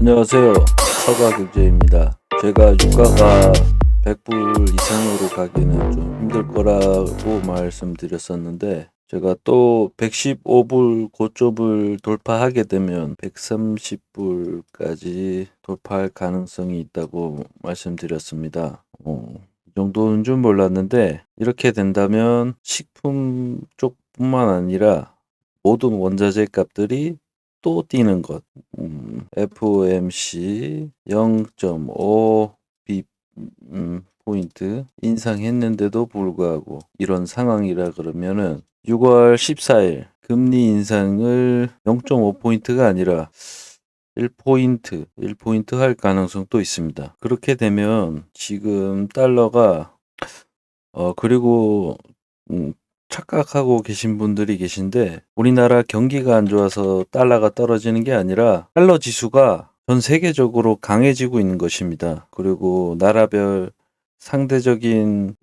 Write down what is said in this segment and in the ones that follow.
안녕하세요. 서가경제입니다. 제가 유가가 100불 이상으로 가기는 좀 힘들 거라고 말씀드렸었는데, 제가 또 115불 고점을 돌파하게 되면 130불까지 돌파할 가능성이 있다고 말씀드렸습니다. 이 정도는 좀 몰랐는데, 이렇게 된다면 식품 쪽뿐만 아니라 모든 원자재 값들이 또 뛰는 것. FOMC 0.5 포인트 인상했는데도 불구하고 이런 상황이라 그러면은 6월 14일 금리 인상을 0.5포인트가 아니라 1포인트 할 가능성도 있습니다. 그렇게 되면 지금 달러가 그리고 착각하고 계신 분들이 계신데, 우리나라 경기가 안 좋아서 달러가 떨어지는 게 아니라 달러 지수가 전 세계적으로 강해지고 있는 것입니다. 그리고 나라별 상대적인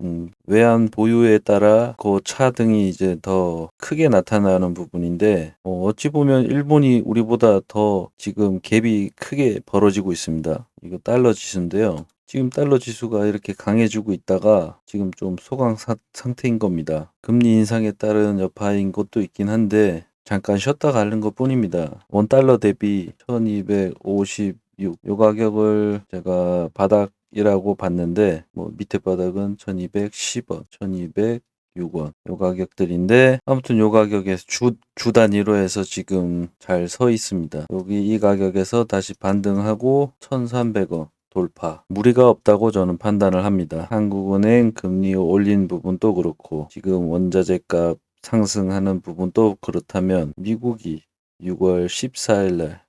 외환 보유에 따라 그 차등이 이제 더 크게 나타나는 부분인데, 어찌 보면 일본이 우리보다 더 지금 갭이 크게 벌어지고 있습니다. 이거 달러 지수인데요. 지금 달러 지수가 이렇게 강해지고 있다가 지금 좀 소강 상태인 겁니다. 금리 인상에 따른 여파인 것도 있긴 한데 잠깐 쉬었다 가는 것 뿐입니다. 원 달러 대비 1256, 요 가격을 제가 바닥이라고 봤는데, 밑에 바닥은 1210원, 1206원 요 가격들인데, 아무튼 요 가격에서 주 단위로 해서 지금 잘 서 있습니다. 여기 이 가격에서 다시 반등하고 1300원 돌파. 무리가 없다고 저는 판단을 합니다. 한국은행 금리 올린 부분도 그렇고, 지금 원자재 값 상승하는 부분도 그렇다면, 미국이 6월 14일 날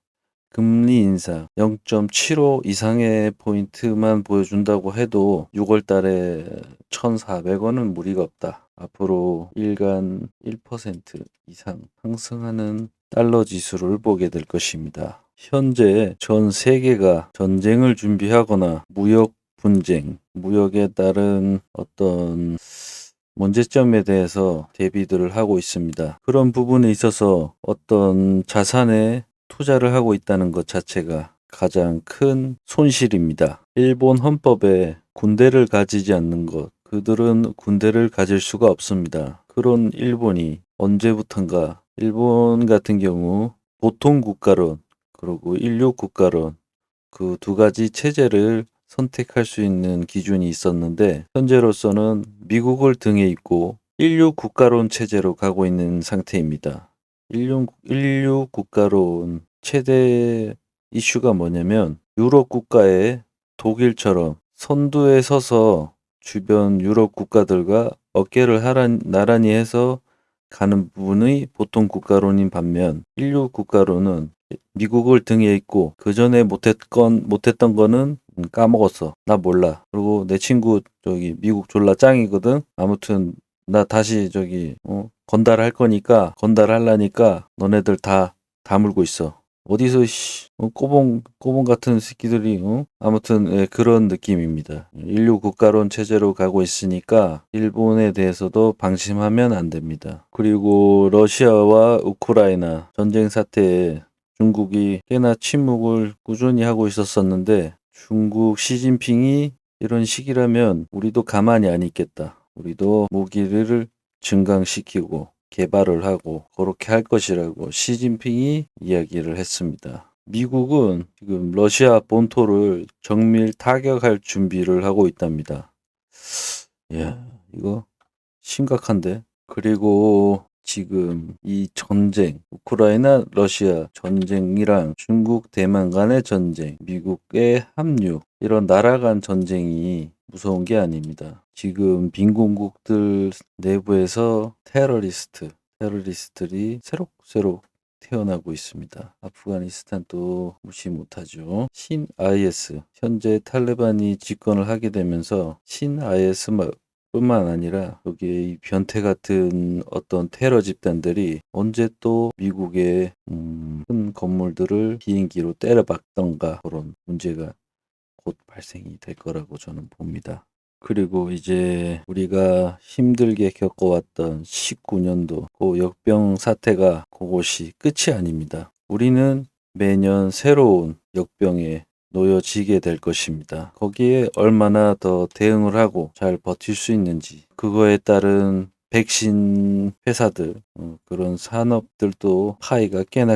금리 인상 0.75 이상의 포인트만 보여준다고 해도 6월 달에 1,400원은 무리가 없다. 앞으로 일간 1% 이상 상승하는 달러 지수를 보게 될 것입니다. 현재 전 세계가 전쟁을 준비하거나 무역 분쟁, 무역에 따른 어떤 문제점에 대해서 대비들을 하고 있습니다. 그런 부분에 있어서 어떤 자산에 투자를 하고 있다는 것 자체가 가장 큰 손실입니다. 일본 헌법에 군대를 가지지 않는 것, 그들은 군대를 가질 수가 없습니다. 그런 일본이 언제부턴가, 일본 같은 경우 보통 국가론 그리고 인류 국가론, 그 두 가지 체제를 선택할 수 있는 기준이 있었는데, 현재로서는 미국을 등에 잇고 인류 국가론 체제로 가고 있는 상태입니다. 인류 국가론 최대 이슈가 뭐냐면, 유럽 국가의 독일처럼 선두에 서서 주변 유럽 국가들과 어깨를 나란히 해서 가는 부분의 보통 국가론인 반면, 인류 국가론은 미국을 등에 잇고 그 전에 못했던 거는 까먹었어. 나 몰라. 그리고 내 친구 저기 미국 졸라 짱이거든. 아무튼 나 다시 저기 건달할 거니까, 건달하려니까 너네들 다 다물고 있어. 어디서 꼬봉 같은 새끼들이 아무튼 예, 그런 느낌입니다. 인류 국가론 체제로 가고 있으니까 일본에 대해서도 방심하면 안 됩니다. 그리고 러시아와 우크라이나 전쟁 사태에 중국이 꽤나 침묵을 꾸준히 하고 있었었는데, 중국 시진핑이 이런 식이라면 우리도 가만히 안 있겠다. 우리도 무기를 증강시키고 개발을 하고 그렇게 할 것이라고 시진핑이 이야기를 했습니다. 미국은 지금 러시아 본토를 정밀 타격할 준비를 하고 있답니다. 야, 이거 심각한데? 그리고 지금 이 전쟁, 우크라이나 러시아 전쟁이랑 중국 대만 간의 전쟁, 미국의 합류, 이런 나라 간 전쟁이 무서운 게 아닙니다. 지금 빈곤국들 내부에서 테러리스트들이 새록새록 태어나고 있습니다. 아프가니스탄도 무시 못하죠. 신 IS, 현재 탈레반이 집권을 하게 되면서 신 IS 뿐만 아니라 여기에 이 변태 같은 어떤 테러 집단들이 언제 또 미국의 큰 건물들을 비행기로 때려박던가, 그런 문제가 곧 발생이 될 거라고 저는 봅니다. 그리고 이제 우리가 힘들게 겪어왔던 19년도 그 역병 사태가 그것이 끝이 아닙니다. 우리는 매년 새로운 역병에 놓여지게 될 것입니다. 거기에 얼마나 더 대응을 하고 잘 버틸 수 있는지, 그거에 따른 백신 회사들, 그런 산업들도 파이가 꽤나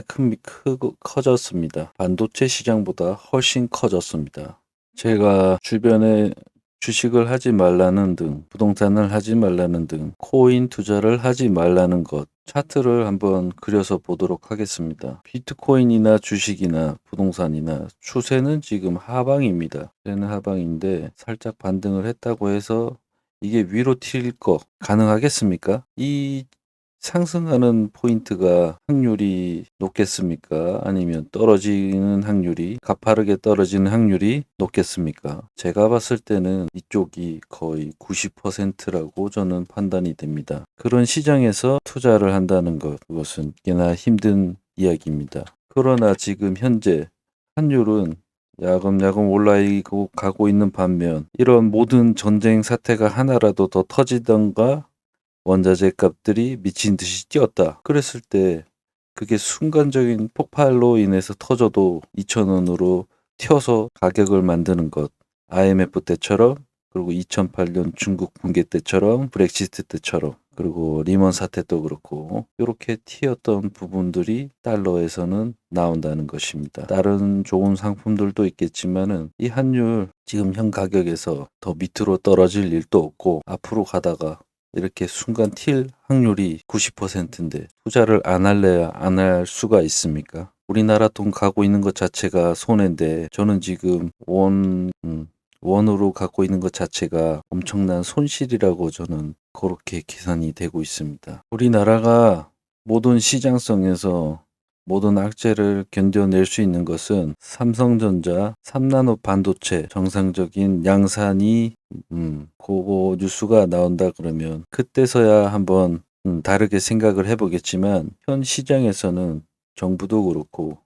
커졌습니다. 반도체 시장보다 훨씬 커졌습니다. 제가 주변에 주식을 하지 말라는 등, 부동산을 하지 말라는 등, 코인 투자를 하지 말라는 것, 차트를 한번 그려서 보도록 하겠습니다. 비트코인이나 주식이나 부동산이나 추세는 지금 하방입니다. 추세는 하방인데 살짝 반등을 했다고 해서 이게 위로 튈 거 가능하겠습니까? 이 상승하는 포인트가 확률이 높겠습니까? 아니면 떨어지는 확률이, 가파르게 떨어지는 확률이 높겠습니까? 제가 봤을 때는 이쪽이 거의 90%라고 저는 판단이 됩니다. 그런 시장에서 투자를 한다는 것, 그것은 꽤나 힘든 이야기입니다. 그러나 지금 현재 환율은 야금야금 올라가고 가고 있는 반면, 이런 모든 전쟁 사태가 하나라도 더 터지던가 원자재 값들이 미친 듯이 뛰었다. 그랬을 때 그게 순간적인 폭발로 인해서 터져도 2,000원으로 튀어서 가격을 만드는 것. IMF 때처럼, 그리고 2008년 중국 붕괴 때처럼, 브렉시트 때처럼, 그리고 리먼 사태도 그렇고 이렇게 튀었던 부분들이 달러에서는 나온다는 것입니다. 다른 좋은 상품들도 있겠지만은 이 환율 지금 현 가격에서 더 밑으로 떨어질 일도 없고, 앞으로 가다가 이렇게 순간 튈 확률이 90%인데 투자를 안 할래야 안 할 수가 있습니까? 우리나라 돈 가고 있는 것 자체가 손해인데, 저는 지금 원으로 갖고 있는 것 자체가 엄청난 손실이라고 저는 그렇게 계산이 되고 있습니다. 우리나라가 모든 시장성에서 모든 악재를 견뎌낼 수 있는 것은 삼성전자 3나노 반도체 정상적인 양산이 그거 뉴스가 나온다 그러면 그때서야 한번 다르게 생각을 해보겠지만, 현 시장에서는 정부도 그렇고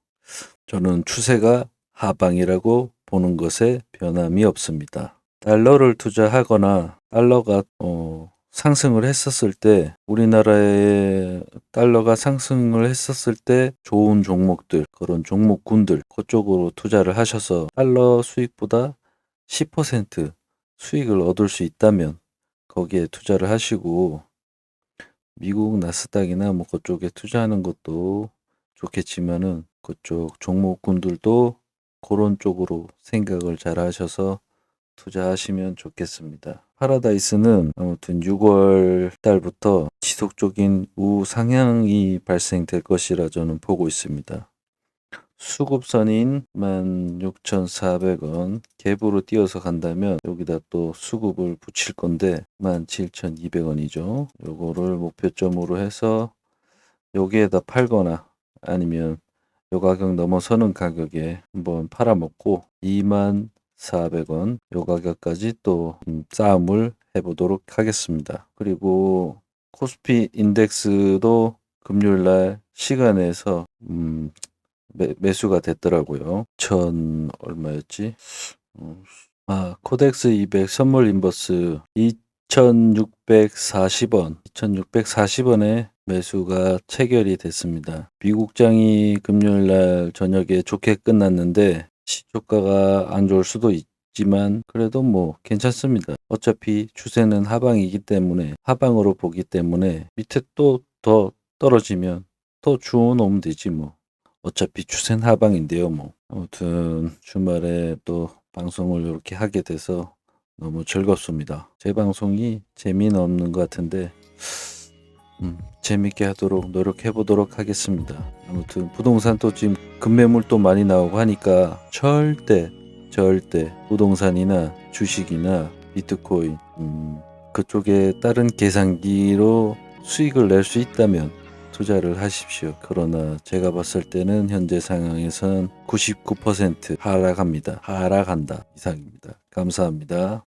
저는 추세가 하방이라고 보는 것에 변함이 없습니다. 달러를 투자하거나 달러가 상승을 했었을 때, 우리나라의 달러가 상승을 했었을 때 좋은 종목들, 그런 종목군들 그쪽으로 투자를 하셔서 달러 수익보다 10% 수익을 얻을 수 있다면 거기에 투자를 하시고, 미국 나스닥이나 뭐 그쪽에 투자하는 것도 좋겠지만은 그쪽 종목군들도 그런 쪽으로 생각을 잘 하셔서 투자하시면 좋겠습니다. 파라다이스는 아무튼 6월 달부터 지속적인 우상향이 발생될 것이라 저는 보고 있습니다. 수급선인 16,400원 갭으로 띄어서 간다면 여기다 또 수급을 붙일 건데 17,200원이죠. 요거를 목표점으로 해서 여기에다 팔거나 아니면 요 가격 넘어서는 가격에 한번 팔아먹고 24,000원 요 가격까지 또 싸움을 해보도록 하겠습니다. 그리고 코스피 인덱스도 금요일날 시간에서 매수가 됐더라고요. 천 얼마였지? 코덱스 200 선물 인버스 2,640원, 2,640원에 매수가 체결이 됐습니다. 미국장이 금요일 날 저녁에 좋게 끝났는데 시초가가 안 좋을 수도 있지만 그래도 뭐 괜찮습니다. 어차피 추세는 하방이기 때문에, 하방으로 보기 때문에 밑에 또 더 떨어지면 더 주워 놓으면 되지 뭐. 어차피 추세는 하방인데요 뭐. 아무튼 주말에 또 방송을 이렇게 하게 돼서 너무 즐겁습니다. 제 방송이 재미는 없는 것 같은데 재밌게 하도록 노력해 보도록 하겠습니다. 아무튼 부동산 또 지금 급매물 또 많이 나오고 하니까 절대 부동산이나 주식이나 비트코인 그쪽에 다른 계산기로 수익을 낼 수 있다면 투자를 하십시오. 그러나 제가 봤을 때는 현재 상황에선 99% 하락한다 이상입니다. 감사합니다.